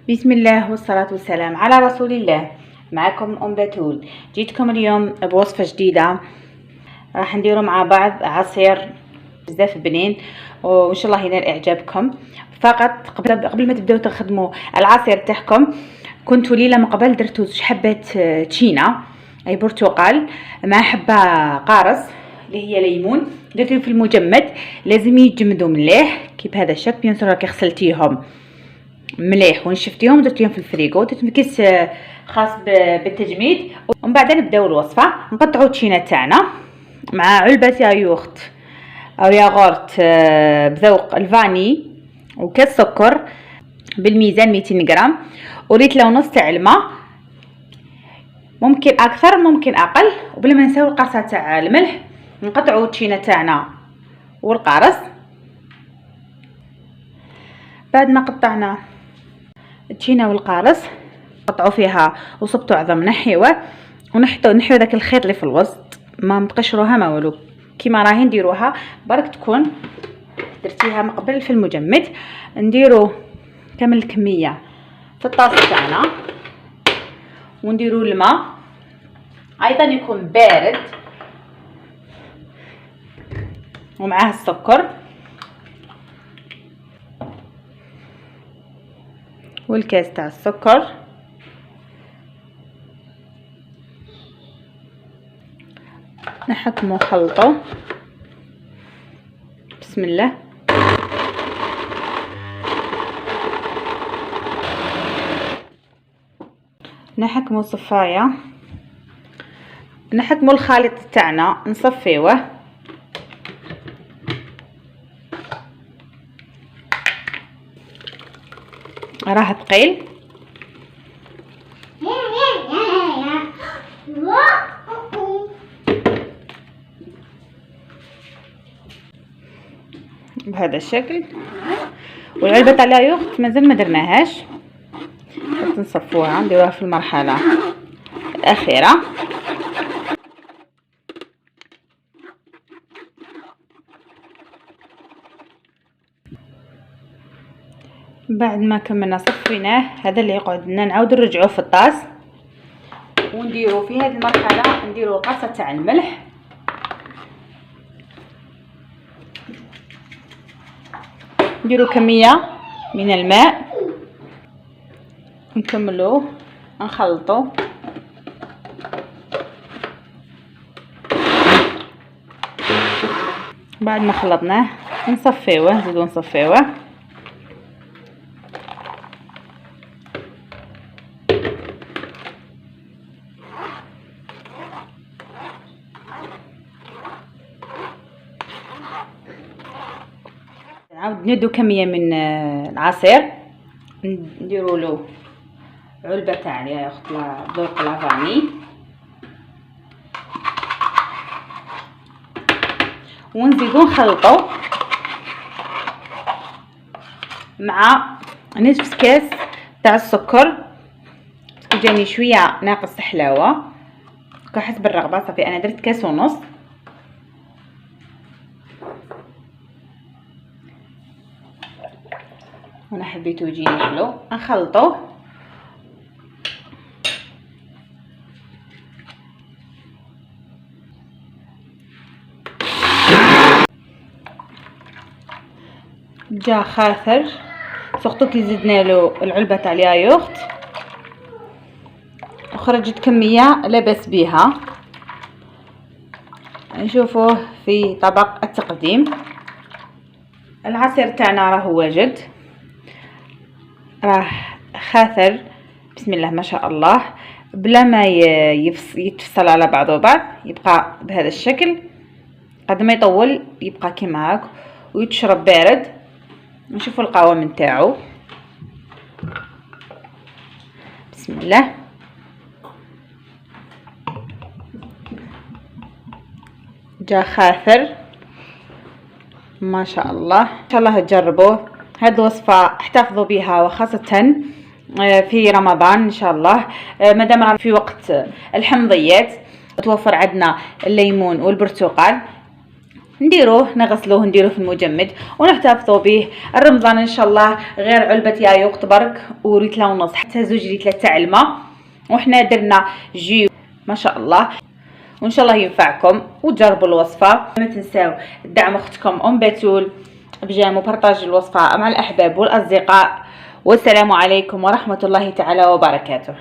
بسم الله والصلاة والسلام على رسول الله. معكم أم بتول. جيتكم اليوم بوصفة جديدة، راح نديروا مع بعض عصير بزاف بنين وإن شاء الله ينال إعجابكم. فقط قبل ما تبداو تخدموا العصير تاعكم، كنتوا ليلة من قبل درتوا حبة تشينا أي برتقال مع حبة قارص اللي هي ليمون، درتيهم في المجمد. لازم يتجمدوا مليح كي بهذا الشكل. بيان سور راكي غسلتيهم مليح ونشفتيهم ودرتيهم في الفريغو، درت كيس خاص بالتجميد. ومن بعد نبداو الوصفه. نقطعوا التشينا تاعنا مع علبه ياغورت او ياغورت بذوق الفاني وكاس سكر بالميزان 200 غرام وليتر ونص تاع الماء، ممكن اكثر ممكن اقل. وبلا ما نساو القرصه تاع الملح. نقطعوا التشينا تاعنا والقارص. بعد ما قطعنا التشينا والقارص قطعوا فيها وصبتوا عظم نحيوه ونحيو داك الخيط اللي في الوسط، ما تقشروها ما والو، كيما راهي نديروها برك تكون درتيها من قبل في المجمد. نديروا كامل الكميه في الطاس تاعنا ونديروا الماء ايضا يكون بارد ومعاه السكر والكاس تاع السكر. نحكمو خلطو بسم الله. نحكمو صفايه، نحكمو الخليط تاعنا نصفيوه. راه ثقيل بهذا الشكل. والعلبه تاع الياغورت مازال ما درناهاش، نصفوها نديروها في المرحله الاخيره. بعد ما كملنا صفيناه، هذا اللي يقعد لنا نعاود نرجعوه في الطاس ونديرو في هذه المرحله نديرو القرصه تاع الملح. نديرو كميه من الماء نكملوه نخلطوه. بعد ما خلطناه نصفيوه، نزيدو نصفيوه. نعاود ندو كميه من العصير، نديروا له علبه تاع الياغورت ذوق لافاني ونزيدو نخلطو مع نصف كاس تاع السكر. جاني شويه ناقص حلاوه حسب الرغبه، صافي انا درت كاس ونص. وانا حبيتو يجيني حلو. نخلطوه جا خاثر، سورتو كي زدنا له العلبه تاع الياغورت وخرجت كميه لا باس بها. نشوفوه في طبق التقديم. العصير تاعنا راه واجد، راه خاثر بسم الله ما شاء الله، بلا ما يتفصل على بعضه بعض، يبقى بهذا الشكل. قد ما يطول يبقى كيما هاك ويتشرب بارد. نشوفوا القوام نتاعو بسم الله. جا خاثر ما شاء الله. ان شاء الله تجربوه. هذه الوصفه احتفظوا بها وخاصه في رمضان ان شاء الله، مادام في وقت الحمضيات توفر عندنا الليمون والبرتقال. نديروه نغسلوه نديروه في المجمد ونحتفظوا به. الرمضان ان شاء الله غير علبة يا يوقت برك وريتلا ونص حتى 2 ريتلا تاع الماء، وحنا درنا جي ما شاء الله، وان شاء الله ينفعكم وتجربوا الوصفة. ما تنساو دعم اختكم ام بتول بجانب وبارطاج الوصفة مع الاحباب والاصدقاء. والسلام عليكم ورحمة الله تعالى وبركاته.